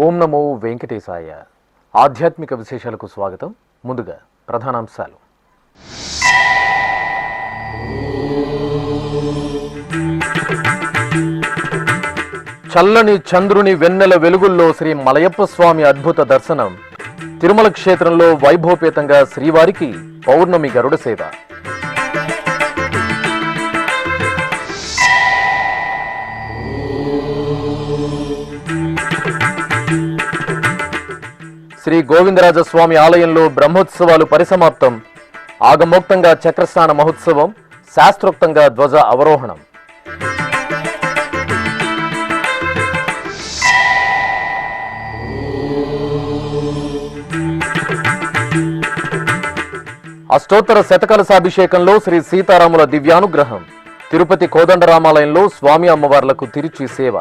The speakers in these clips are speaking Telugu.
ఓం నమో వెంకటేశాయ. ఆధ్యాత్మిక విశేషాలకు స్వాగతం. ముందుగా ప్రధానాంశాలు. చల్లని చంద్రుని వెన్నెల వెలుగుల్లో శ్రీ మలయప్ప స్వామి అద్భుత దర్శనం. తిరుమల క్షేత్రంలో వైభవపేతంగా శ్రీవారికి పౌర్ణమి గరుడ సేవ. శ్రీ గోవిందరాజస్వామి ఆలయంలో బ్రహ్మోత్సవాలు పరిసమాప్తం. ఆగమోక్తంగా చక్రస్నాన మహోత్సవం, శాస్త్రోక్తంగా ధ్వజ అవరోహణం. అష్టోత్తర శతకలశాభిషేకంలో శ్రీ సీతారాముల దివ్యానుగ్రహం. తిరుపతి కోదండరామాలయంలో స్వామి అమ్మవార్లకు తిరుచి సేవ.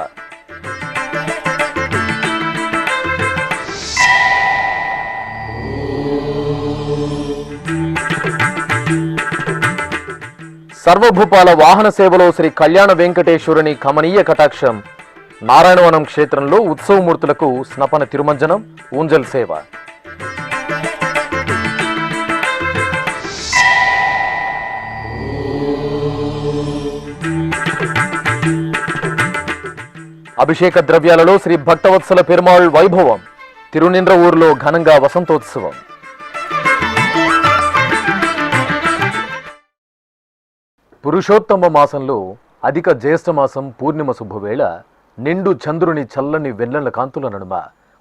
సర్వభూపాల వాహన సేవలో శ్రీ కళ్యాణ వెంకటేశ్వరుని కమనీయ కటాక్షం. నారాయణవనం క్షేత్రంలో ఉత్సవమూర్తులకు స్నపన తిరుమంజనం, ఊంజల్ సేవ. అభిషేక ద్రవ్యాలలో శ్రీ భక్తవత్సల పెరుమాళ్ వైభవం. తిరునింద్ర ఊర్లో ఘనంగా వసంతోత్సవం. పురుషోత్తమ మాసంలో అధిక జ్యేష్ఠమాసం పూర్ణిమ శుభవేళ నిండు చంద్రుని చల్లని వెన్నెల కాంతుల నడుమ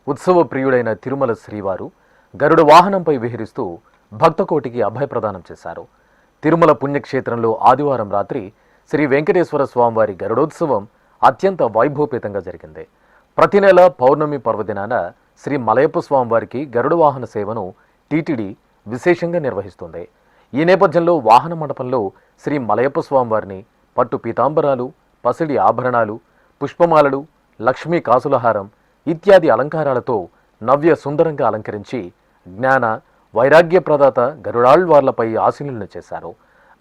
ఉత్సవ ప్రియుడైన తిరుమల శ్రీవారు గరుడ వాహనంపై విహరిస్తూ భక్తకోటికి అభయప్రదానం చేశారు. తిరుమల పుణ్యక్షేత్రంలో ఆదివారం రాత్రి శ్రీ వెంకటేశ్వర స్వామివారి గరుడోత్సవం అత్యంత వైభవపేతంగా జరిగింది. ప్రతి నెల పౌర్ణమి పర్వదినాన శ్రీ మలయప్ప స్వామివారికి గరుడ వాహన సేవను టీటీడీ విశేషంగా నిర్వహిస్తుంది. ఈ నేపథ్యంలో వాహన మండపంలో శ్రీ మలయప్ప స్వామివారిని పట్టు పీతాంబరాలు, పసిడి ఆభరణాలు, పుష్పమాలలు, లక్ష్మీ కాసులహారం ఇత్యాది అలంకారాలతో నవ్య సుందరంగా అలంకరించి జ్ఞాన వైరాగ్య ప్రదాత గరుడాళ్వార్లపై ఆశీనులను చేశారు.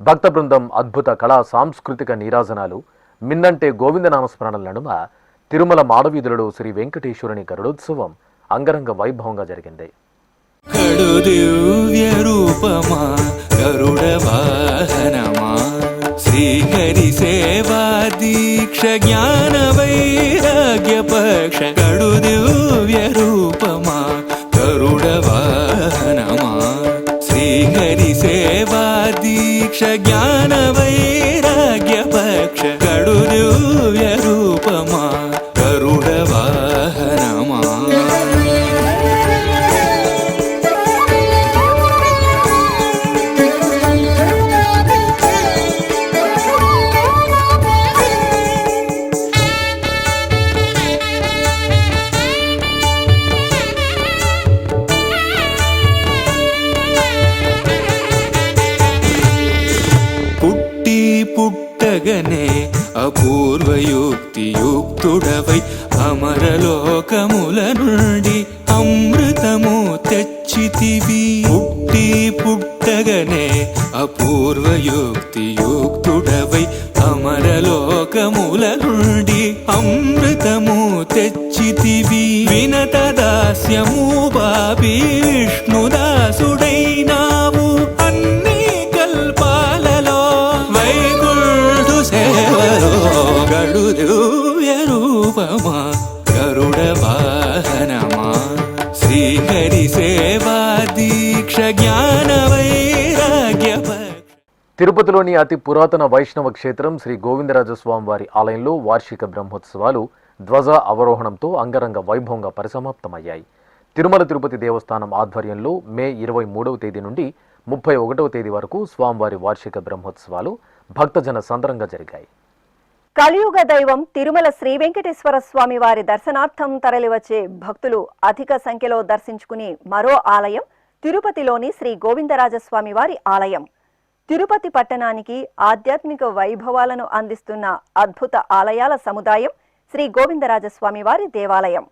భక్త బృందం అద్భుత కళా సాంస్కృతిక నీరాజనాలు, మిన్నంటే గోవిందనామస్మరణల నడుమ తిరుమల మాడవీధులలో శ్రీ వెంకటేశ్వరుని గరుడోత్సవం అంగరంగ వైభవంగా జరిగింది. కడు దివ్య రూపమా గరుడ వాహనమా శ్రీహరి సేవా దీక్ష జ్ఞాన వైరాగ్య పక్ష. కడు దివ్య రూపమా గరుడ వాహనమా శ్రీహరి సేవా దీక్ష జ్ఞాన వైరాగ్య పక్ష. కడు దివ్య రూపమా గరుడ వాహనమా. పుట్టగనే అపూర్వయుక్తియుక్తుడవై అమరలోకముల నుండి అమృతము తెచ్చితివి. పుట్టగనే అపూర్వయుక్తియుక్తుడవై అమరలోకముల నుండి అమృతము తెచ్చితివి. వినత దాస్యము బాబి విష్ణుదాసుడైనావు అన్ని కల్పాలలో వైకుంఠ సేవలో. గడు దివ్య రూపమా గరుడ వాహనమా శ్రీహరి సేవా దీక్ష జ్ఞాన వైరాగ్య. తిరుపతిలోని అతి పురాతన వైష్ణవ క్షేత్రం శ్రీ గోవిందరాజస్వామివారి ఆలయంలో వార్షిక బ్రహ్మోత్సవాలు ధ్వజ అవరోహణంతో అంగరంగ వైభవంగా పరిసమాప్తమయ్యాయి. తిరుమల తిరుపతి దేవస్థానం ఆధ్వర్యంలో మే 23వ తేదీ నుండి 31వ తేదీ వరకు స్వామివారి వార్షిక బ్రహ్మోత్సవాలు భక్తజన సందరంగా జరిగాయి. కలియుగ దైవం తిరుమల శ్రీ వెంకటేశ్వర స్వామి వారి దర్శనార్థం తరలివచ్చే భక్తులు అధిక సంఖ్యలో దర్శించుకుని మరో ఆలయం తిరుపతిలోని శ్రీ గోవిందరాజస్వామి వారి ఆలయం. తిరుపతి పట్టణానికి ఆధ్యాత్మిక వైభవాలను అందిస్తున్న అద్భుత ఆలయాల సముదాయం శ్రీ గోవిందరాజస్వామి వారి దేవాలయం.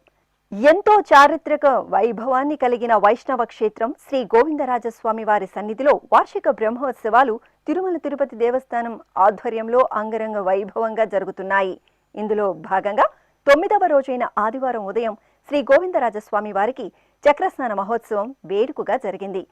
ఎంతో చారిత్రక వైభవాన్ని కలిగిన వైష్ణవ క్షేత్రం శ్రీ గోవిందరాజస్వామి వారి సన్నిధిలో వార్షిక బ్రహ్మోత్సవాలు తిరుమల తిరుపతి దేవస్థానం ఆధ్వర్యంలో అంగరంగ వైభవంగా జరుగుతున్నాయి. ఇందులో భాగంగా 9వ రోజైన ఆదివారం ఉదయం శ్రీ గోవిందరాజస్వామి వారికి చక్రస్నాన మహోత్సవం వేడుకగా జరిగింది.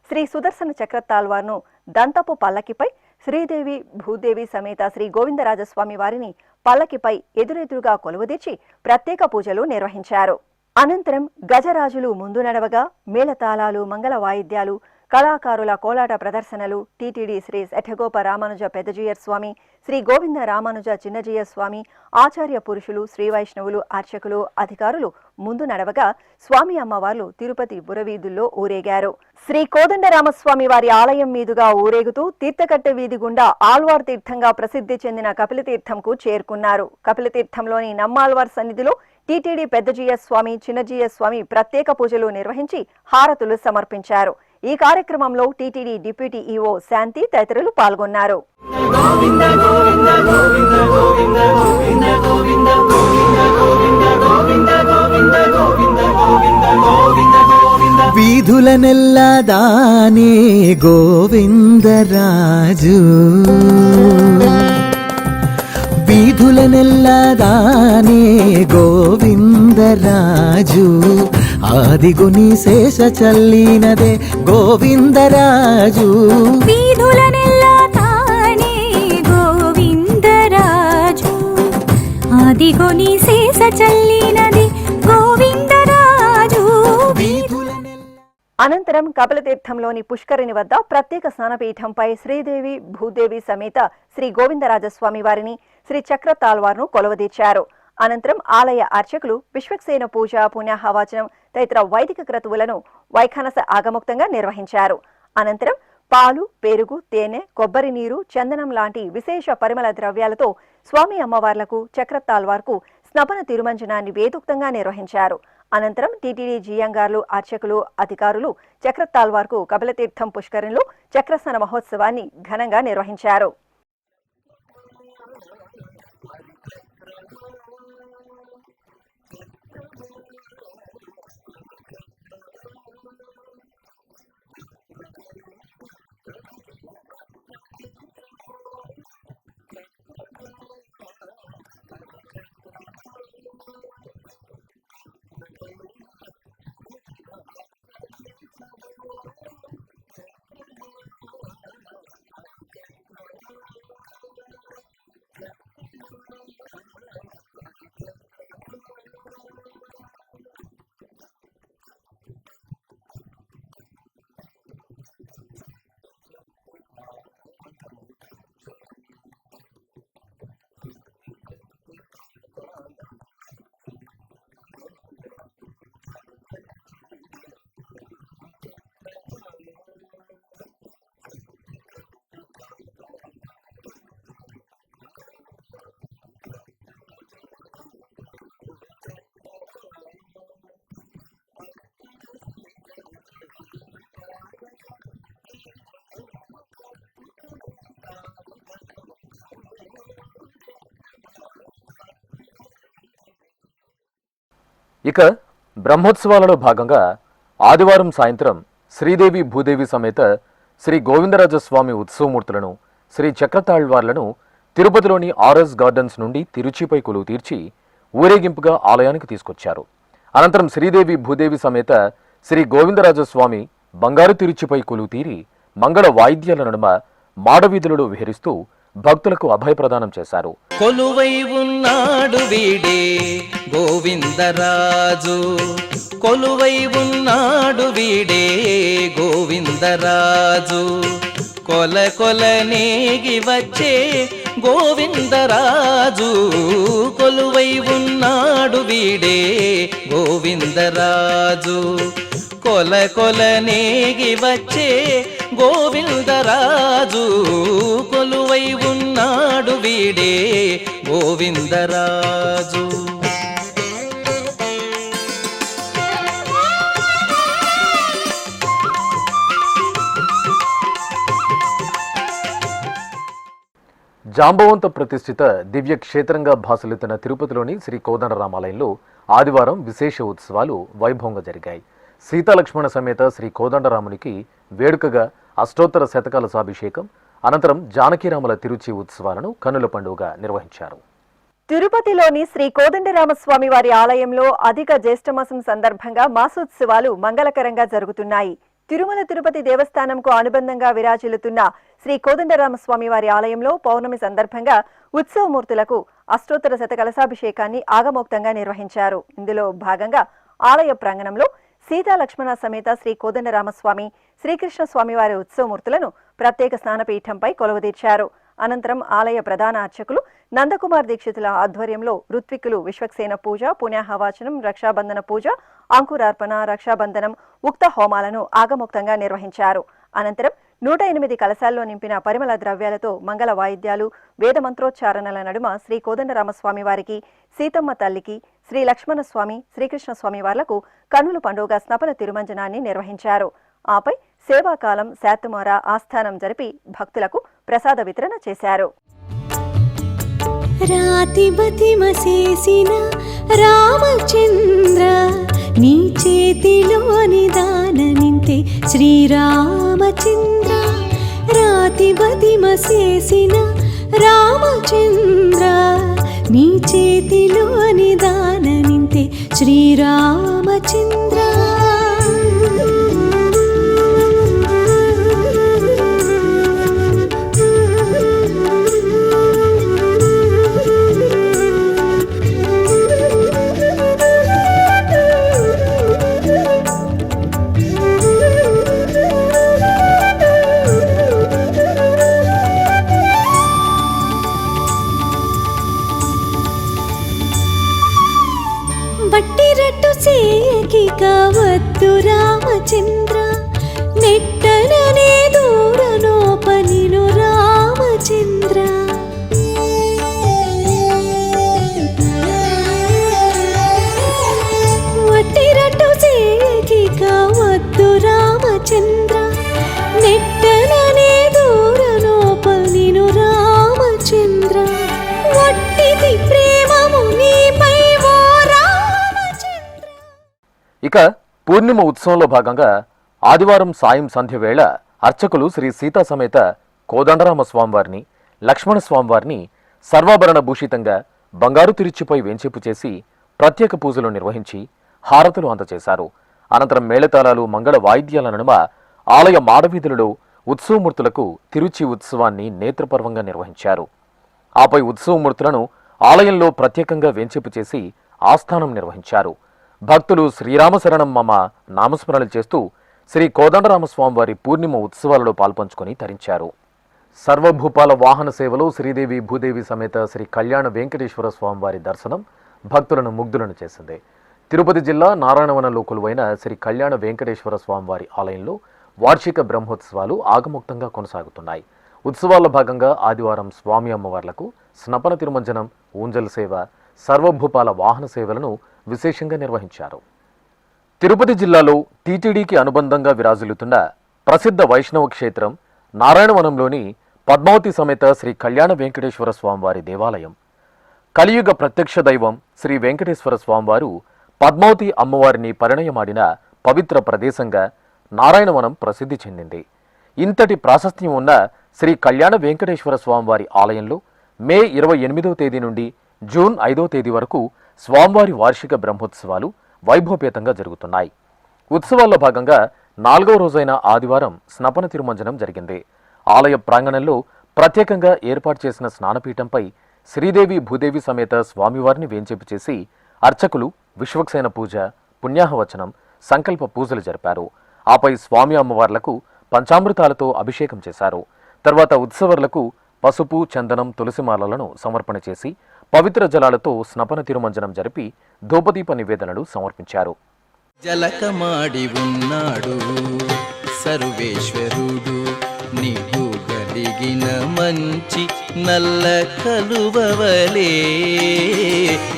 శ్రీ సుదర్శన చక్రతాళ్వార్ను దంతపు పల్లకిపై శ్రీదేవి భూదేవి సమేత శ్రీ గోవిందరాజస్వామి వారిని పల్లకిపై ఎదురెదురుగా కొలువుదీర్చి ప్రత్యేక పూజలు నిర్వహించారు. అనంతరం గజరాజులు ముందు నడవగా మేళతాళాలు, మంగళ వాయిద్యాలు, కళాకారుల కోలాట ప్రదర్శనలు, టీటీడీ శ్రీ శఠగోప రామానుజ పెద్దజీయర్ స్వామి, శ్రీ గోవింద రామానుజ చిన్నజీయ స్వామి, ఆచార్య పురుషులు, శ్రీ వైష్ణవులు, అర్చకులు, అధికారులు ముందు నడవగా స్వామి అమ్మవార్లు తిరుపతి బురవీధుల్లో ఊరేగారు. శ్రీ కోదండరామస్వామి వారి ఆలయం మీదుగా ఊరేగుతూ తీర్థకట్ట వీధి గుండా ఆల్వార్ తీర్థంగా ప్రసిద్ధి చెందిన కపిలతీర్థంకు చేరుకున్నారు. కపిలతీర్థంలోని నమ్మాల్వార్ సన్నిధిలో టీటీడీ పెద్దజీయ స్వామి, చిన్నజీయ స్వామి ప్రత్యేక పూజలు నిర్వహించి హారతులు సమర్పించారు. ఈ కార్యక్రమంలో టీటీడీ డిప్యూటీ ఈవో శాంతి తదితరులు పాల్గొన్నారు. వీధులనెల్లా దానే గోవిందరాజు, వీధులనెల్లా దానే గోవిందరాజు, ఆదిగుని శేష చల్లినదే గోవిందరాజు. వీధులనెల్లా తానే గోవిందరాజు, ఆదిగుని శేష చల్లినదే గోవిందరాజు. అనంతరం కపిలతీర్థంలోని పుష్కరిణి వద్ద ప్రత్యేక స్నానపీఠంపై శ్రీదేవి భూదేవి సమేత శ్రీ గోవిందరాజస్వామి వారిని, శ్రీ చక్రతాళ్వార్ను కొలువదీర్చారు. అనంతరం ఆలయ అర్చకులు విశ్వక్సేన పూజ, పుణ్యాహవాచనం తదితర వైదిక క్రతువులను వైఖానస ఆగముక్తంగా నిర్వహించారు. అనంతరం పాలు, పెరుగు, తేనె, కొబ్బరి నీరు, చందనం లాంటి విశేష పరిమళ ద్రవ్యాలతో స్వామి అమ్మవార్లకు, చక్రతాళ్వార్కు స్నపన తిరుమంజనాన్ని వేదోక్తంగా నిర్వహించారు. అనంతరం టీటీడీ జియంగార్లు, అర్చకులు, అధికారులు చక్రతాళ్వార్కు కపిలతీర్థం పుష్కరంలో చక్రస్నాన మహోత్సవాన్ని ఘనంగా నిర్వహించారు. ఇక బ్రహ్మోత్సవాలలో భాగంగా ఆదివారం సాయంత్రం శ్రీదేవి భూదేవి సమేత శ్రీ గోవిందరాజస్వామి ఉత్సవమూర్తులను, శ్రీ చక్రతాళ్వార్లను తిరుపతిలోని ఆర్ఎస్ గార్డెన్స్ నుండి తిరుచిపై కొలువు తీర్చి ఊరేగింపుగా ఆలయానికి తీసుకొచ్చారు. అనంతరం శ్రీదేవి భూదేవి సమేత శ్రీ గోవిందరాజస్వామి బంగారు తిరుచిపై కొలువు తీరి మంగళ వాయిద్యాల నడుమ మాడవీధులలో విహరిస్తూ భక్తులకు అభయప్రదానం చేశారు. కొలువై ఉన్నాడు వీడే గోవిందరాజు, కొలువై ఉన్నాడు వీడే గోవిందరాజు, కొల కొల నేగి వచ్చే గోవిందరాజు, కొలువై ఉన్నాడు వీడే గోవిందరాజు, కొల కొల నేగి వచ్చే గోవిందరాజు, కొలువై ఉన్నాడు వీడే గోవిందరాజు. జాంబవంత ప్రతిష్ఠిత దివ్య క్షేత్రంగా భాసలుతున్న తిరుపతిలోని శ్రీ కోదండరామాలయంలో ఆదివారం విశేష ఉత్సవాలు వైభవంగా జరిగాయి. సీతాలక్ష్మణ సమేత శ్రీ కోదండరామునికి వేడుకగా అష్టోత్తర శతకలశాభిషేకం అనంతరం జానకీరాముల తిరుచి ఉత్సవాలను కన్నుల పండుగగా నిర్వహించారు. తిరుపతిలోని శ్రీ కోదండరామస్వామి వారి ఆలయంలో అధిక జ్యేష్ఠమాసం సందర్భంగా మాసోత్సవాలు మంగళకరంగా జరుగుతున్నాయి. తిరుమల తిరుపతి దేవస్థానంకు అనుబంధంగా విరాజిల్లుతున్న శ్రీ కోదండరామస్వామి వారి ఆలయంలో పౌర్ణమి సందర్భంగా ఉత్సవమూర్తులకు అష్టోత్తర శతకలశాభిషేకాన్ని ఆగమోక్తంగా నిర్వహించారు. ఇందులో భాగంగా ఆలయ ప్రాంగణంలో సీతాలక్ష్మణ సమేత శ్రీ కోదండరామస్వామి, శ్రీకృష్ణ స్వామివారి ఉత్సవమూర్తులను ప్రత్యేక స్నానపీఠంపై కొలువుదీర్చారు. అనంతరం ఆలయ ప్రధాన అర్చకులు నందకుమార్ దీక్షితుల ఆధ్వర్యంలో ఋత్విక్కులు విశ్వక్సేన పూజ, పుణ్యాహవాచనం, రక్షాబంధన పూజ, అంకురార్పణ, రక్షాబంధనం, ఉక్త హోమాలను ఆగమోక్తంగా నిర్వహించారు. అనంతరం 108 కలశాల్లో నింపిన పరిమళ ద్రవ్యాలతో మంగళ వాయిద్యాలు, వేద మంత్రోచ్చారణల నడుమ శ్రీ కోదండరామస్వామి వారికి, సీతమ్మ తల్లికి, శ్రీ లక్ష్మణస్వామి, శ్రీకృష్ణ స్వామి వార్లకు కన్నుల పండుగ స్నపన తిరుమంజనాన్ని నిర్వహించారు. ఆపై సేవాకాలం శాతుమార ఆస్థానం జరిపి భక్తులకు ప్రసాద వితరణ చేశారు. రాతి బతిమసేసిన రామచంద్ర నీ చేతిలోని దాననింతే శ్రీరామచంద్ర. రాతి బతిమసేసిన రామచంద్ర నీ చేతిలోని దాననింతే శ్రీరామచంద్ర. బట్టిరట్టు సేయకి కావద్దు రామచంద్ర, నెట్టననే దూరనోపనిను రామచంద్ర. వట్టిరట్టు సేయకి కావద్దు రామచంద్ర, నెట్టననే దూరనోపనిను రామచంద్ర. వట్టిది ప్రేమము నీపై ఓ రామచంద్ర. ఇక పూర్ణిమ ఉత్సవంలో భాగంగా ఆదివారం సాయం సంధ్య వేళ అర్చకులు శ్రీ సీతా సమేత కోదండరామ స్వామివారిని, లక్ష్మణ స్వామివారిని సర్వాభరణ భూషితంగా బంగారు తిరుచిపై వేంచేపు చేసి ప్రత్యేక పూజలు నిర్వహించి హారతులు అందజేశారు. అనంతరం మేళతాళాలు, మంగళ వాయిద్యాల నడుమ ఆలయ మాడవీధులలో ఉత్సవమూర్తులకు తిరుచి ఉత్సవాన్ని నేత్రపర్వంగా నిర్వహించారు. ఆపై ఉత్సవమూర్తులను ఆలయంలో ప్రత్యేకంగా వేంచేపు చేసి ఆస్థానం నిర్వహించారు. భక్తులు శ్రీరామశరణం మమ నామస్మరణలు చేస్తూ శ్రీ కోదండరామస్వామివారి పూర్ణిమ ఉత్సవాలలో పాల్పంచుకొని తరించారు. సర్వభూపాల వాహన సేవలో శ్రీదేవి భూదేవి సమేత శ్రీ కళ్యాణ వెంకటేశ్వర స్వామివారి దర్శనం భక్తులను ముగ్ధులను చేసింది. తిరుపతి జిల్లా నారాయణవనంలో కొలువైన శ్రీ కళ్యాణ వెంకటేశ్వర స్వామివారి ఆలయంలో వార్షిక బ్రహ్మోత్సవాలు ఆగమోక్తంగా కొనసాగుతున్నాయి. ఉత్సవాల్లో భాగంగా ఆదివారం స్వామి అమ్మవార్లకు స్నపన తిరుమంజనం, ఊంజల్ సేవ, సర్వభూపాల వాహన సేవలను విశేషంగా నిర్వహించారు. తిరుపతి జిల్లాలో టీటీడీకి అనుబంధంగా విరాజిల్లుతున్న ప్రసిద్ధ వైష్ణవ క్షేత్రం నారాయణవనంలోని పద్మావతి సమేత శ్రీ కళ్యాణ వెంకటేశ్వర స్వామివారి దేవాలయం. కలియుగ ప్రత్యక్ష దైవం శ్రీ వెంకటేశ్వర స్వామివారు పద్మావతి అమ్మవారిని పరిణయమాడిన పవిత్ర ప్రదేశంగా నారాయణవనం ప్రసిద్ధి చెందింది. ఇంతటి ప్రాశస్త్యం ఉన్న శ్రీ కళ్యాణ వెంకటేశ్వర స్వామివారి ఆలయంలో మే 28వ తేదీ నుండి జూన్ 5వ తేదీ వరకు స్వామివారి వార్షిక బ్రహ్మోత్సవాలు వైభవపేతంగా జరుగుతున్నాయి. ఉత్సవాల్లో భాగంగా 4వ రోజైన ఆదివారం స్నపన తిరుమంజనం జరిగింది. ఆలయ ప్రాంగణంలో ప్రత్యేకంగా ఏర్పాటు చేసిన స్నానపీఠంపై శ్రీదేవి భూదేవి సమేత స్వామివారిని వేంచేపు చేసి అర్చకులు విశ్వక్సేన పూజ, పుణ్యాహవచనం, సంకల్ప పూజలు జరిపారు. ఆపై స్వామి అమ్మవార్లకు పంచామృతాలతో అభిషేకం చేశారు. తర్వాత ఉత్సవర్లకు పసుపు, చందనం, తులసిమాలలను సమర్పణ చేసి పవిత్ర జలాలతో స్నపన తిరుమంజనం జరిపి ధూపదీప నివేదనలు సమర్పించారు. జలకమాడి ఉన్నాడు సర్వేశ్వరుడు, నీవు గలిగిన మంచి నల్ల కలువవలే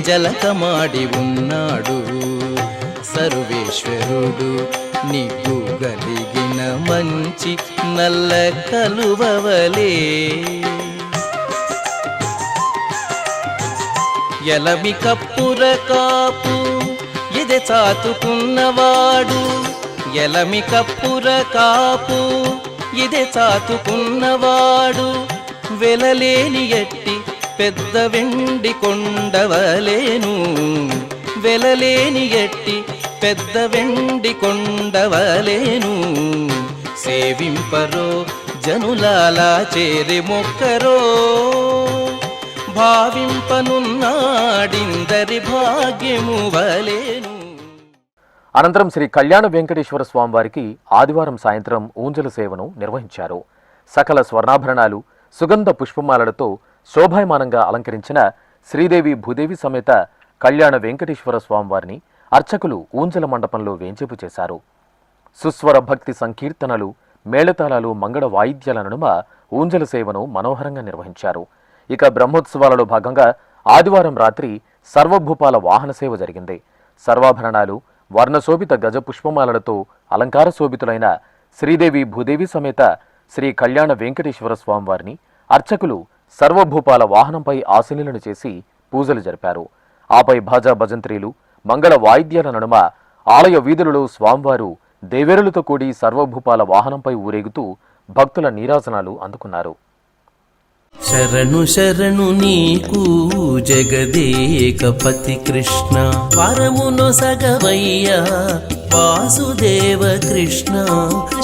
జలకమాడి ఉన్నాడు సర్వేశ్వరుడు. నీకు గలిగిన మంచి నల్ల కలువవలే ఎలమి కప్పుర కాపు ఇది చాతుకున్నవాడు. ఎలమి కప్పుర కాపు ఇది చాతుకున్నవాడు. వెలలేని ఎట్టి పెద్ద వెండి కొండవలేను. వెలలేని ఎట్టి పెద్ద వెండి కొండవలేను. సేవింపరో జనులాలా చేరి మొక్కరో భావింపనున్నాడిందరి భాగ్యము వలేను. అనంతరం శ్రీ కళ్యాణ వెంకటేశ్వర స్వామివారికి ఆదివారం సాయంత్రం ఊంజల సేవను నిర్వహించారు. సకల స్వర్ణాభరణాలు సుగంధ పుష్పమాలలతో శోభాయమానంగా అలంకరించిన శ్రీదేవి భూదేవి సమేత కళ్యాణ వెంకటేశ్వర స్వామివారిని అర్చకులు ఊంజల మండపంలో వేంచేపు చేశారు. సుస్వర భక్తి సంకీర్తనలు, మేళతాళాలు, మంగళ వాయిద్యాల నడుమ ఊంజల సేవను మనోహరంగా నిర్వహించారు. ఇక బ్రహ్మోత్సవాలలో భాగంగా ఆదివారం రాత్రి సర్వభూపాల వాహన సేవ జరిగింది. సర్వాభరణాలు, వర్ణశోభిత గజ పుష్పమాలలతో అలంకార శోభితులైన శ్రీదేవి భూదేవి సమేత శ్రీ కళ్యాణ వెంకటేశ్వర స్వామివారిని అర్చకులు సర్వభూపాల వాహనంపై ఆశీనులను చేసి పూజలు జరిపారు. ఆపై భాజా భజంత్రీలు, మంగళ వాయిద్యాల నడుమ ఆలయ వీధులలో స్వామివారు దేవేరులతో కూడి సర్వభూపాల వాహనంపై ఊరేగుతూ భక్తుల నీరాజనాలు అందుకున్నారు. శరణు శరణు నీకు జగదేకపతి కృష్ణ, వరమును సగవయ్యా వాసుదేవ కృష్ణ.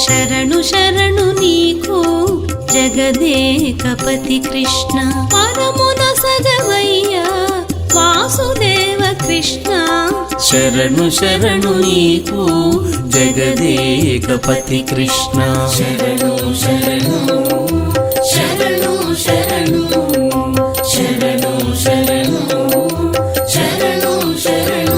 శరణు శరణు నీకు జగదేకపతి కృష్ణ, వరమున సగవయ్యా వాసుదేవ కృష్ణ. శరణు శరణు నీకు జగదేకపతి కృష్ణ. శరణు శరణు శరణు శరణు శరణు శరణు శరణు శరణు.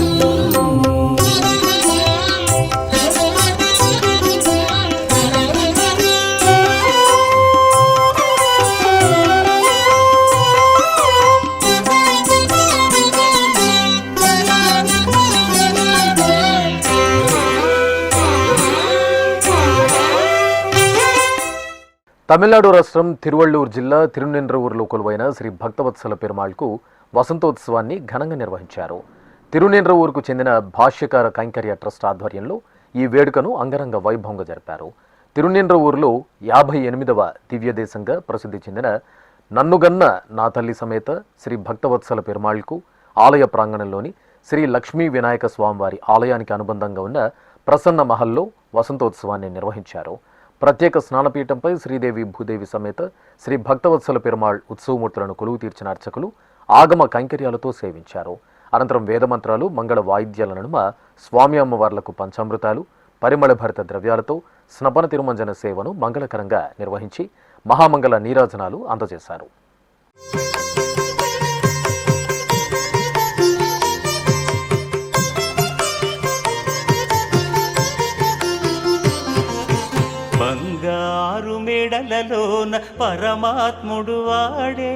తమిళనాడు రాష్ట్రం తిరువళ్ళూరు జిల్లా తిరునెండ్రవూరులో కొలువైన శ్రీ భక్తవత్సల పెరుమాళ్కు వసంతోత్సవాన్ని ఘనంగా నిర్వహించారు. తిరునెండ్రవూరుకు చెందిన భాష్యకార కైంకర్య ట్రస్ట్ ఆధ్వర్యంలో ఈ వేడుకను అంగరంగ వైభవంగా జరిపారు. తిరునెండ్రవూరులో 58వ దివ్యదేశంగా ప్రసిద్ధి చెందిన నన్నుగన్న నా తల్లి సమేత శ్రీ భక్తవత్సల పెరుమాళ్కు ఆలయ ప్రాంగణంలోని శ్రీ లక్ష్మీ వినాయక స్వామివారి ఆలయానికి అనుబంధంగా ఉన్న ప్రసన్న మహల్లో వసంతోత్సవాన్ని నిర్వహించారు. ప్రత్యేక స్నానపీఠంపై శ్రీదేవి భూదేవి సమేత శ్రీ భక్తవత్సల పెరుమాళ్ ఉత్సవమూర్తులను కొలువు తీర్చిన అర్చకులు ఆగమ కైంకర్యాలతో సేవించారు. అనంతరం వేదమంత్రాలు, మంగళ వాయిద్యాల నడుమ స్వామి అమ్మవార్లకు పంచామృతాలు, పరిమళ భరిత ద్రవ్యాలతో స్నపన తిరుమంజన సేవను మంగళకరంగా నిర్వహించి మహామంగళ నీరాజనాలు అందజేశారు. బంగారు మెడలలోన పరమాత్ముడు వాడే,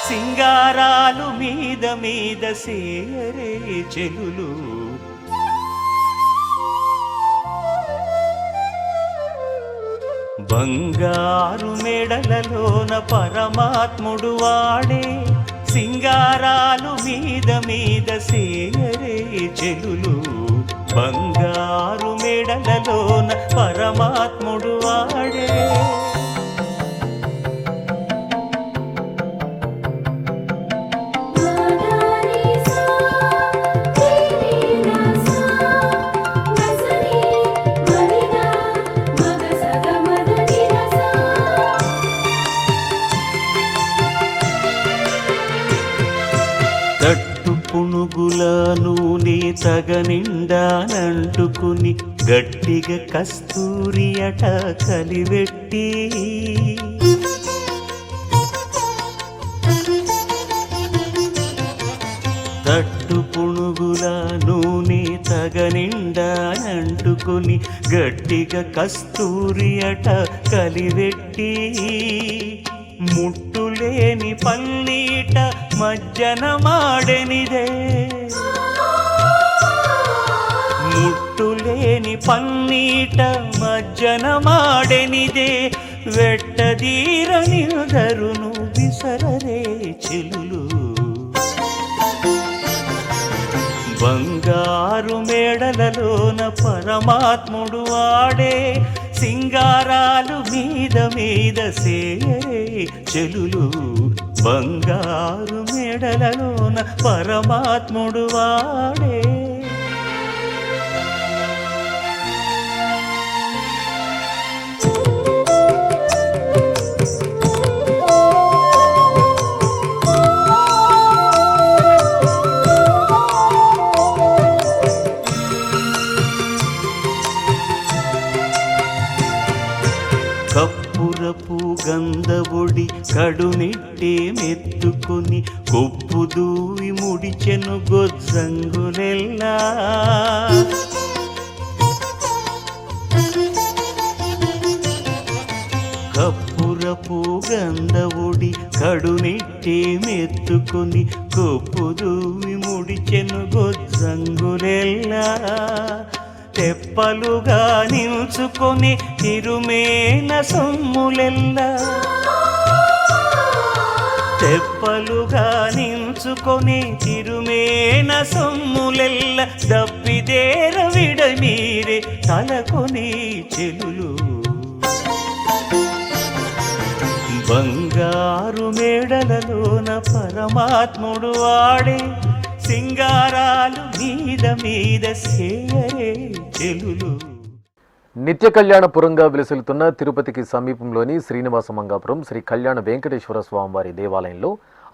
సింగారాలు మీద మీద సేరే చెలులు, బంగారు మెడలలోన పరమాత్ముడు వాడే, సింగారాలు మీద మీద సేరే చెలులు, బంగారు మెడలలోన పరమాత్ముడు వాడే. తట్టు పుణుగుల నూనె తగనిండానంటుకుని గట్టిగా కస్తూరి అట కలివెట్టి, తట్టు పుణుగుల నూనె తగనిండానంటుకొని గట్టిగా కస్తూరి అట కలివెట్టి ముట్టులేని పల్లీట మజ్జన మాడెనిదే ముట్టులేని పన్నీట మజ్జన మాడెనిదే వెట్టదీరనిదరును విసరరే చెలులు బంగారు మేడలలోన పరమాత్ముడు ఆడే సింగారాలు మీద మీద సేయరే చెలులు బంగారు మేడలలోన పరమాత్ముడు ఆడే కప్పురపు గంధబొడి కడునిట్టే మెత్తుకొని కొప్పు దూవి ముడిచెను గొజ్జంగులెల్లా కప్పురపు గంధబొడి కడునిట్టే మెత్తుకొని కొప్పు దూవి ముడిచెను గొజ్జంగులెల్లా తెప్పలుగా నిల్చుకొని తిరుమేన సొమ్ములెల్లా తెప్పలుగా నిల్చుకొని తిరుమేన సొమ్ములెల్ల దప్పిదేర విడమీరే తలకొని చెలులు బంగారు మేడలలోన పరమాత్ముడు ఆడే సింగారాలు మీద మీద సేయరే చెలులు. నిత్య కళ్యాణపురంగా విలసిల్లుతున్న తిరుపతికి సమీపంలోని శ్రీనివాస మంగాపురం శ్రీ కళ్యాణ వెంకటేశ్వర స్వామివారి దేవాలయంలో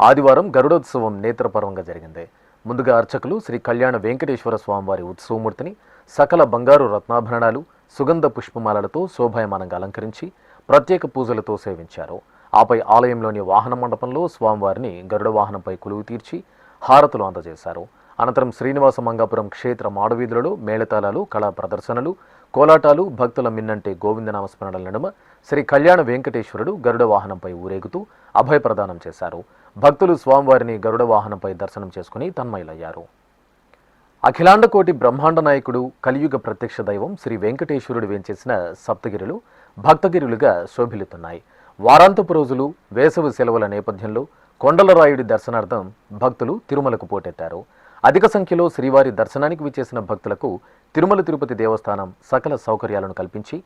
ఆదివారం గరుడోత్సవం నేత్రపర్వంగా జరిగింది. ముందుగా అర్చకులు శ్రీ కళ్యాణ వెంకటేశ్వర స్వామివారి ఉత్సవమూర్తిని సకల బంగారు రత్నాభరణాలు సుగంధ పుష్పమాలలతో శోభాయమానంగా అలంకరించి ప్రత్యేక పూజలతో సేవించారు. ఆపై ఆలయంలోని వాహన మండపంలో స్వామివారిని గరుడ వాహనంపై కొలువు తీర్చి హారతులు అందజేశారు. అనంతరం శ్రీనివాస మంగాపురం క్షేత్ర మాడవీధులలో మేళతాళాలు, కళా ప్రదర్శనలు, కోలాటాలు, భక్తుల మిన్నంటే గోవిందనామస్మరణల నడుమ శ్రీ కళ్యాణ వెంకటేశ్వరుడు గరుడ వాహనంపై ఊరేగుతూ అభయప్రదానం చేశారు. భక్తులు స్వామివారిని గరుడ వాహనంపై దర్శనం చేసుకుని తన్మయులయ్యారు. అఖిలాండకోటి బ్రహ్మాండ నాయకుడు కలియుగ ప్రత్యక్ష దైవం శ్రీ వెంకటేశ్వరుడు వేంచేసిన సప్తగిరులు భక్తగిరులుగా శోభిల్లుతున్నాయి. వారాంతపు రోజులు, వేసవి సెలవుల నేపథ్యంలో కొండలరాయుడి దర్శనార్థం భక్తులు తిరుమలకు పోటెత్తారు. అధిక సంఖ్యలో శ్రీవారి దర్శనానికి విచ్చేసిన భక్తులకు తిరుమల తిరుపతి దేవస్థానం సకల సౌకర్యాలను కల్పించి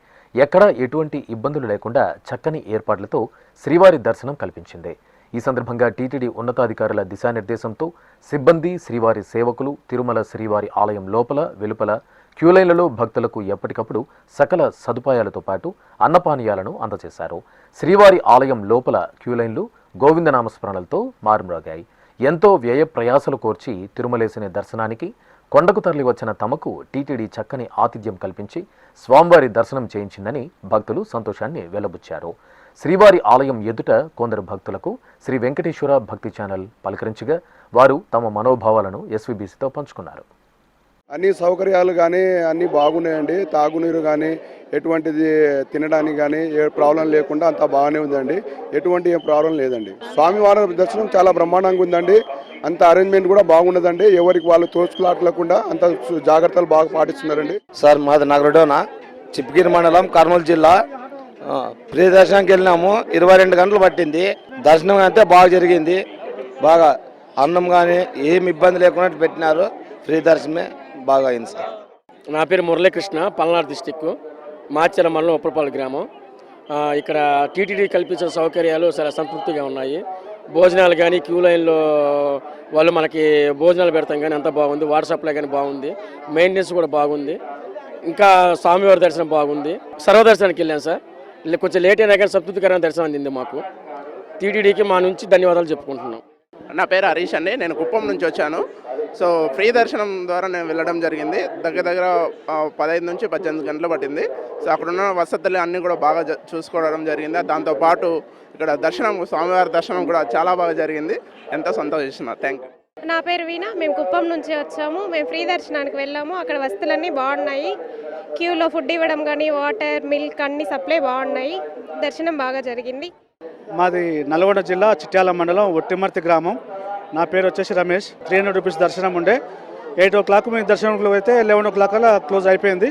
ఎక్కడా ఎటువంటి ఇబ్బందులు లేకుండా చక్కని ఏర్పాట్లతో శ్రీవారి దర్శనం కల్పించింది. ఈ సందర్భంగా టీటీడీ ఉన్నతాధికారుల దిశానిర్దేశంతో సిబ్బంది, శ్రీవారి సేవకులు తిరుమల శ్రీవారి ఆలయం లోపల వెలుపల క్యూలైన్లలో భక్తులకు ఎప్పటికప్పుడు సకల సదుపాయాలతో పాటు అన్నపానీయాలను అందజేశారు. శ్రీవారి ఆలయం లోపల క్యూలైన్లు గోవిందనామస్మరణలతో మారుమ్రోగాయి. ఎంతో వ్యయ ప్రయాసలు కోర్చి తిరుమలేసిని దర్శనానికి కొండకు తరలి వచ్చిన తమకు టీటీడీ చక్కని ఆతిథ్యం కల్పించి స్వామివారి దర్శనం చేయించిందని భక్తులు సంతోషాన్ని వెల్లబుచ్చారు. శ్రీవారి ఆలయం ఎదుట కొందరు భక్తులకు శ్రీ వెంకటేశ్వర భక్తి ఛానల్ పలకరించగా వారు తమ మనోభావాలను ఎస్వీబీసీతో పంచుకున్నారు. అన్ని సౌకర్యాలు కానీ అన్నీ బాగున్నాయండి. తాగునీరు కానీ ఎటువంటిది తినడానికి కానీ ఏ ప్రాబ్లం లేకుండా అంతా బాగానే ఉందండి. ఎటువంటి ఏం ప్రాబ్లం లేదండి. స్వామివారి దర్శనం చాలా బ్రహ్మాండంగా ఉందండి. అంత అరేంజ్మెంట్ కూడా బాగున్నదండి. ఎవరికి వాళ్ళు తోచుకులాటలేకుండా అంత జాగ్రత్తలు బాగా పాటిస్తున్నారండి. సార్ మాది నాగరెడ్డోనా, చిప్పగిరి మండలం, కర్నూలు జిల్లా. ఫ్రీ దర్శనానికి వెళ్ళినాము. 22 గంటలు పట్టింది. దర్శనం అయితే బాగా జరిగింది. బాగా అన్నం కానీ ఏమి ఇబ్బంది లేకుండా పెట్టినారు. ఫ్రీ దర్శనమే బాగా అయింది సార్. నా పేరు మురళీకృష్ణ, పల్నాడు డిస్టిక్, మాచర్ల మండలం, ఉప్పరపాలెం గ్రామం. ఇక్కడ టీటీడీ కల్పించిన సౌకర్యాలు చాలా సంతృప్తిగా ఉన్నాయి. భోజనాలు కానీ క్యూ లైన్లో వాళ్ళు మనకి భోజనాలు పెడతాం కానీ అంతా బాగుంది. వాటర్ సప్లై కానీ బాగుంది. మెయింటెనెన్స్ కూడా బాగుంది. ఇంకా స్వామివారి దర్శనం బాగుంది. సర్వదర్శనానికి వెళ్ళాను సార్. కొంచెం లేట్ అయినా కానీ సంతృప్తికరమైన దర్శనం అందింది మాకు. టీటీడీకి మా నుంచి ధన్యవాదాలు చెప్పుకుంటున్నాం. నా పేరు హరీష్ అండి. నేను కుప్పం నుంచి వచ్చాను. సో ఫ్రీ దర్శనం ద్వారా నేను వెళ్ళడం జరిగింది. దగ్గర 15 నుంచి 18 గంటలు పట్టింది. సో అక్కడున్న వసతులు అన్నీ కూడా బాగా చూసుకోవడం జరిగింది. దాంతోపాటు ఇక్కడ దర్శనం, స్వామివారి దర్శనం కూడా చాలా బాగా జరిగింది. ఎంతో సంతోషిస్తున్నారు. Thank you. నా పేరు వీణా. మేము కుప్పం నుంచి వచ్చాము. మేము ఫ్రీ దర్శనానికి వెళ్ళాము. అక్కడ వస్తువులన్నీ బాగున్నాయి. క్యూలో ఫుడ్ ఇవ్వడం కానీ వాటర్, మిల్క్ అన్ని సప్లై బాగున్నాయి. దర్శనం బాగా జరిగింది. మాది నల్గొండ జిల్లా చిట్యాల మండలం ఒట్టిమర్తి గ్రామం. నా పేరు వచ్చేసి రమేష్. 300 రూపీస్ దర్శనం ఉండే. 8 o'clock మేము దర్శనంలో అయితే 11 o'clock అలా క్లోజ్ అయిపోయింది.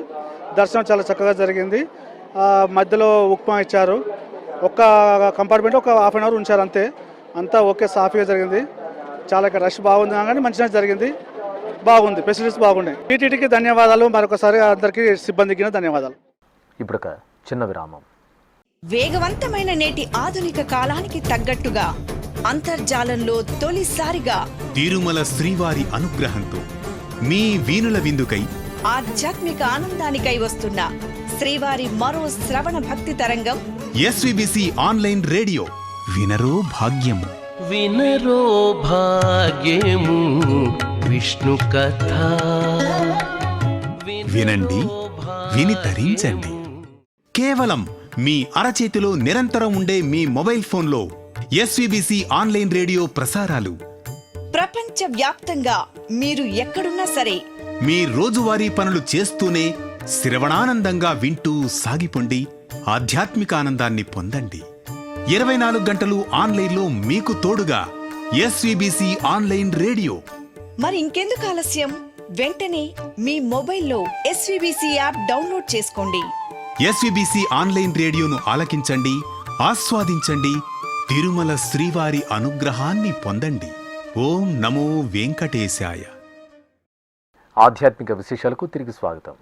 దర్శనం చాలా చక్కగా జరిగింది. మధ్యలో ఉప్మా ఇచ్చారు. ఒక్క కంపార్ట్మెంట్ ఒక హాఫ్ అన్ అవర్ ఉంచారు అంతే. అంతా ఓకే, సాఫీగా జరిగింది. చాలా ఇక్కడ రష్ బాగుంది కానీ మంచిగా జరిగింది. బాగుంది, ఫెసిలిటీస్ బాగున్నాయి. టీటీడీకి ధన్యవాదాలు. మరొకసారి అందరికీ సిబ్బందికి ధన్యవాదాలు. ఇప్పుడు ఒక చిన్న విరామం. వేగవంతమైన నేటి ఆధునిక కాలానికి తగ్గట్టుగా అంతర్జాలంలో తొలిసారిగా తిరుమల శ్రీవారి అనుగ్రహంతో మీ వీణుల విందుకై ఆధ్యాత్మిక ఆనందానికై వస్తున్న శ్రీవారి మరో శ్రవణ భక్తి తరంగం ఎస్విబిసి ఆన్లైన్ రేడియో. వినరో భాగ్యము, వినరో భాగ్యము విష్ణు కథ. వినండి, విని తరించండి. కేవలం మీ అరచేతిలో నిరంతరం ఉండే మీ మొబైల్ ఫోన్లో ఎస్విబిసి ఆన్లైన్ రేడియో ప్రసారాలు ప్రపంచ వ్యాప్తంగా మీరు ఎక్కడున్నా సరే మీ రోజువారీ పనులు చేస్తూనే శ్రవణానందంగా వింటూ సాగిపోండి. ఆధ్యాత్మిక ఆనందాన్ని పొందండి. 24 గంటలు ఆన్లైన్లో మీకు తోడుగా ఎస్విబిసి ఆన్లైన్ రేడియో. మరి ఇంకెందుకు ఆలస్యం? వెంటనే మీ మొబైల్లో ఎస్విబిసి యాప్ డౌన్లోడ్ చేసుకోండి. ఎస్విబిసి ఆన్లైన్ రేడియోను ఆలకించండి, ఆస్వాదించండి. తిరుమల శ్రీవారి అనుగ్రహాన్ని పొందండి. ఓం నమో వెంకటేశాయ. ఆధ్యాత్మిక విశేషాలకు తిరిగి స్వాగతం.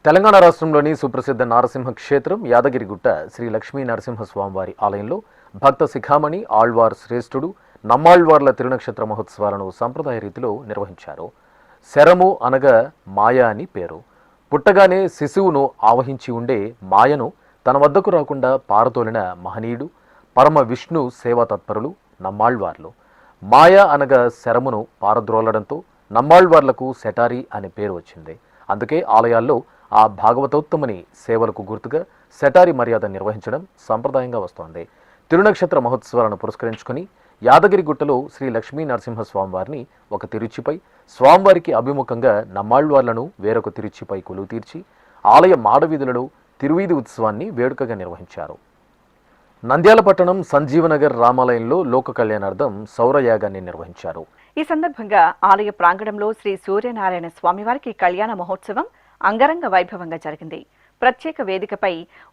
తెలంగాణ రాష్ట్రంలోని సుప్రసిద్ధ నారసింహ క్షేత్రం యాదగిరిగుట్ట శ్రీ లక్ష్మీ నరసింహస్వామివారి ఆలయంలో భక్త శిఖామణి ఆళ్వార్ శ్రేష్ఠుడు నమ్మాళ్వార్ల తిరునక్షత్ర మహోత్సవాలను సంప్రదాయ రీతిలో నిర్వహించారు. శరము అనగా మాయ అని పేరు. పుట్టగానే శిశువును ఆవహించి ఉండే మాయను తన వద్దకు రాకుండా పారతోలిన మహనీయుడు పరమ విష్ణు సేవా తత్పరులు నమ్మాళ్వార్లు. మాయ అనగా శరమును పారద్రోలడంతో నమ్మాళ్వార్లకు సెటారి అనే పేరు వచ్చింది. అందుకే ఆలయాల్లో ఆ భాగవతోత్తముని సేవలకు గుర్తుగా సెటారి మర్యాద నిర్వహించడం సంప్రదాయంగా వస్తోంది. తిరునక్షత్ర మహోత్సవాలను పురస్కరించుకుని యాదగిరిగుట్టలో శ్రీ లక్ష్మీ నరసింహస్వామివారిని ఒక తిరుచిపై, స్వామివారికి అభిముఖంగా నమ్మాళ్వార్లను వేరొక తిరుచిపై కొలువు తీర్చి ఆలయ మాడవీధులలో తిరువీధి ఉత్సవాన్ని వేడుకగా నిర్వహించారు. నంద్యాల పట్టణం సంజీవనగర్ రామాలయంలో లోక కళ్యాణార్థం సౌరయాగాన్ని నిర్వహించారు. ఈ సందర్భంగా ఆలయ ప్రాంగణంలో శ్రీ సూర్యనారాయణ స్వామివారికి కళ్యాణ మహోత్సవం అంగరంగ వైభవంగా జరిగింది. ప్రత్యేక వేదికపై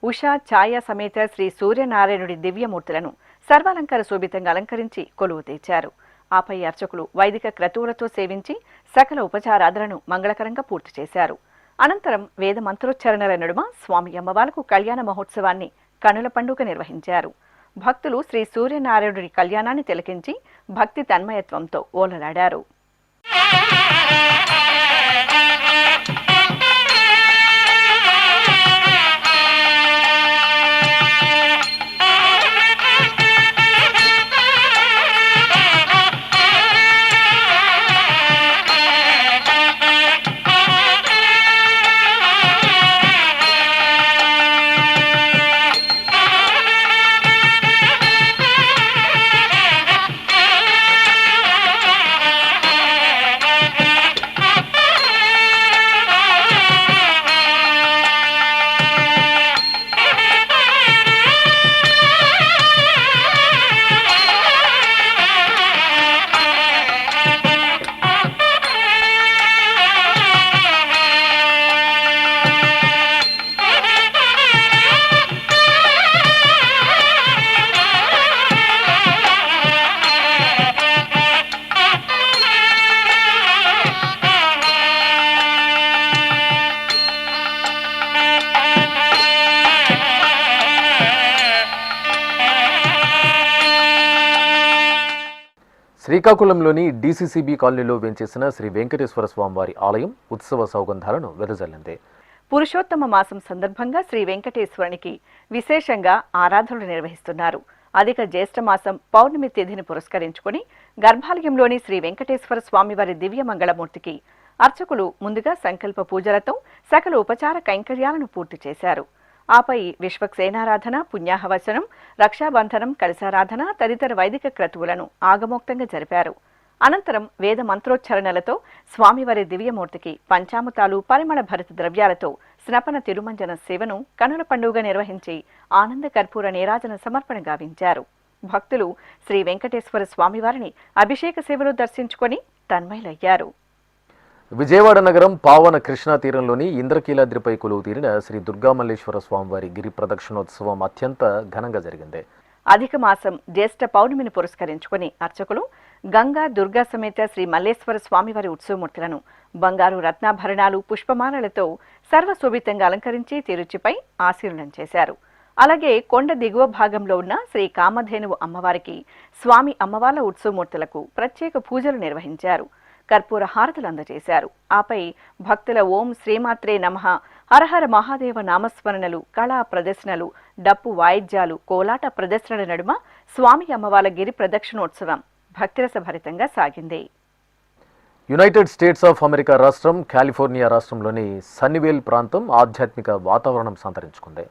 ఉషా ఛాయ సమేత శ్రీ సూర్యనారాయణుడి దివ్యమూర్తులను సర్వాలంకార శోభితంగా అలంకరించి కొలువు తీర్చారు. ఆపై అర్చకులు వైదిక క్రతువులతో సేవించి సకల ఉపచారాధనను మంగళకరంగా పూర్తి చేశారు. అనంతరం వేద మంత్రోచ్చారణల నడుమ స్వామి అమ్మవార్లకు కళ్యాణ మహోత్సవాన్ని కనుల పండుగ నిర్వహించారు. భక్తులు శ్రీ సూర్యనారాయణుడి కళ్యాణాన్ని తిలకించి భక్తి తన్మయత్వంతో ఓలలాడారు. శ్రీకాకుళంలోని డీసీసీబీ కాలనీలో వేంచేసిన శ్రీ వెంకటేశ్వర స్వామివారి ఆలయం ఉత్సవ సౌగంధాలను వెదజల్లింది. పురుషోత్తమ మాసం సందర్భంగా శ్రీ వెంకటేశ్వరునికి విశేషంగా ఆరాధనలు నిర్వహిస్తున్నారు. అధిక జ్యేష్ఠ మాసం పౌర్ణమి తిథిని పురస్కరించుకుని గర్భాలయంలోని శ్రీ వెంకటేశ్వర స్వామివారి దివ్య మంగళమూర్తికి అర్చకులు ముందుగా సంకల్ప పూజలతో సకల ఉపచార కైంకర్యాలను పూర్తి చేశారు. ఆపై విశ్వక్సేనారాధన, పుణ్యాహవచనం, రక్షాబంధనం, కలశారాధన తదితర వైదిక క్రతువులను ఆగమోక్తంగా జరిపారు. అనంతరం వేద మంత్రోచ్చరణలతో స్వామివారి దివ్యమూర్తికి పంచామృతాలు, పరిమళ భరిత ద్రవ్యాలతో స్నపన తిరుమంజన సేవను కనుల పండుగ నిర్వహించి ఆనంద కర్పూర నీరాజన సమర్పణ గావించారు. భక్తులు శ్రీ వెంకటేశ్వర స్వామివారిని అభిషేక సేవలు దర్శించుకొని తన్మయులయ్యారు. విజయవాడ నగరం పావన కృష్ణా తీరంలోని ఇంద్రకీలాద్రిపై కొలువు తీరిన శ్రీ దుర్గామల్లేశ్వర స్వామివారి గిరి ప్రదక్షిణోత్సవం అత్యంత ఘనంగా జరిగింది. అధిక మాసం జ్యేష్ఠ పౌర్ణమిని పురస్కరించుకుని అర్చకులు గంగా దుర్గా సమేత శ్రీ మల్లేశ్వర స్వామివారి ఉత్సవమూర్తులను బంగారు రత్నాభరణాలు, పుష్పమాలలతో సర్వశోభితంగా అలంకరించి తిరుచిపై ఆశీర్వదనం చేశారు. అలాగే కొండ దిగువ భాగంలో ఉన్న శ్రీ కామధేనువు అమ్మవారికి, స్వామి అమ్మవార్ల ఉత్సవమూర్తులకు ప్రత్యేక పూజలు నిర్వహించారు. కర్పూర హారతులు అందజేశారు. ఆపై భక్తుల ఓం శ్రీమాత్రే నమః, హరహర మహాదేవ నామస్మరణలు, కళా ప్రదర్శనలు, డప్పు వాయిద్యాలు, కోలాట ప్రదర్శనల నడుమ స్వామి అమ్మవార్ల గిరి ప్రదక్షిణోత్సవం భక్తిరసభరితంగా సాగింది. యునైటెడ్ స్టేట్స్ ఆఫ్ అమెరికా రాష్ట్రం కాలిఫోర్నియా రాష్ట్రంలోని సన్నివేల్ ప్రాంతం ఆధ్యాత్మిక వాతావరణం సంతరించుకుంది.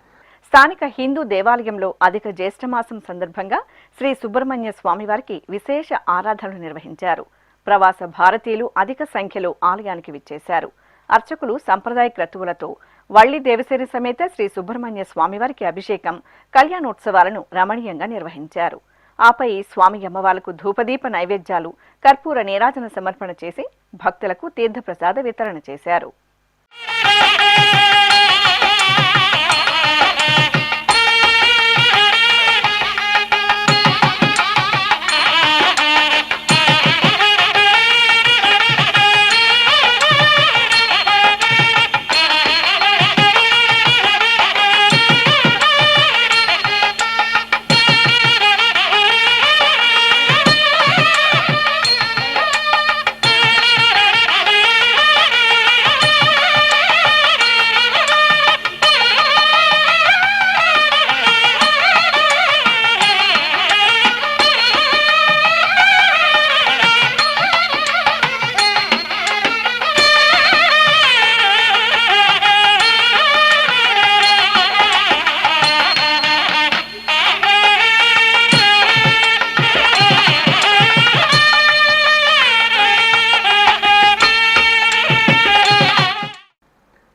స్థానిక హిందూ దేవాలయంలో అధిక జ్యేష్ఠమాసం సందర్భంగా శ్రీ సుబ్రహ్మణ్య స్వామివారికి విశేష ఆరాధనలు నిర్వహించారు. ప్రవాస భారతీయులు అధిక సంఖ్యలో ఆలయానికి విచ్చేశారు. అర్చకులు సంప్రదాయ క్రతువులతో వల్లి దేవసేన సమేత శ్రీ సుబ్రహ్మణ్య స్వామివారికి అభిషేకం, కళ్యాణోత్సవాలను రమణీయంగా నిర్వహించారు. ఆపై స్వామి అమ్మవార్లకు ధూపదీప నైవేద్యాలు, కర్పూర నీరాజన సమర్పణ చేసి భక్తులకు తీర్థప్రసాద వితరణ చేశారు.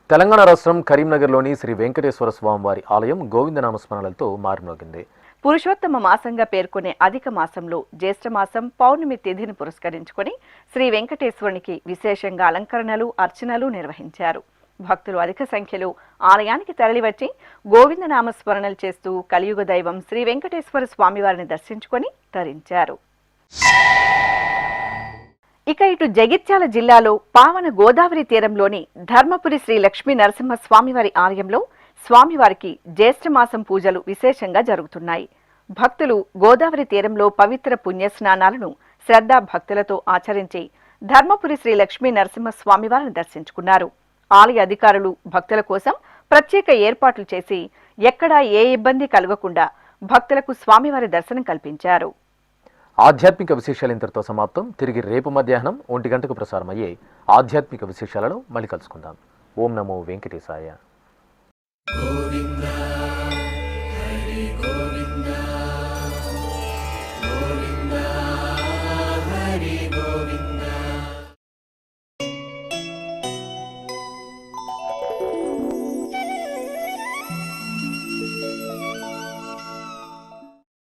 తెలంగాణ రాష్ట్రం కరీంనగర్లోని శ్రీ వెంకటేశ్వర స్వామివారి ఆలయం గోవిందనామస్మరణలతో మారుమోగింది. పురుషోత్తమ మాసంగా పేర్కొనే అధిక మాసంలో జ్యేష్ఠమాసం పౌర్ణమి తిథిని పురస్కరించుకుని శ్రీ వెంకటేశ్వరునికి విశేషంగా అలంకరణలు, అర్చనలు నిర్వహించారు. భక్తులు అధిక సంఖ్యలో ఆలయానికి తరలివచ్చి గోవిందనామస్మరణలు చేస్తూ కలియుగ దైవం శ్రీ వెంకటేశ్వర స్వామివారిని దర్శించుకొని తరించారు. ఇక ఇటు జగిత్యాల జిల్లాలో పావన గోదావరి తీరంలోని ధర్మపురి శ్రీ లక్ష్మీ నరసింహ స్వామివారి ఆలయంలో స్వామివారికి జ్యేష్ఠమాసం పూజలు విశేషంగా జరుగుతున్నాయి. భక్తులు గోదావరి తీరంలో పవిత్ర పుణ్యస్నానాలను శ్రద్ధా భక్తులతో ఆచరించి ధర్మపురి శ్రీ లక్ష్మీ నరసింహ స్వామివారిని దర్శించుకున్నారు. ఆలయ అధికారులు భక్తుల కోసం ప్రత్యేక ఏర్పాట్లు చేసి ఎక్కడా ఏ ఇబ్బంది కలగకుండా భక్తులకు స్వామివారి దర్శనం కల్పించారు. ఆధ్యాత్మిక విశేషాలు ఇంతటితో సమాప్తం. తిరిగి రేపు మధ్యాహ్నం 1 గంటకు ప్రసారమయ్యే ఆధ్యాత్మిక విశేషాలను మళ్ళీ కలుసుకుందాం. ఓం నమో వెంకటేశాయ.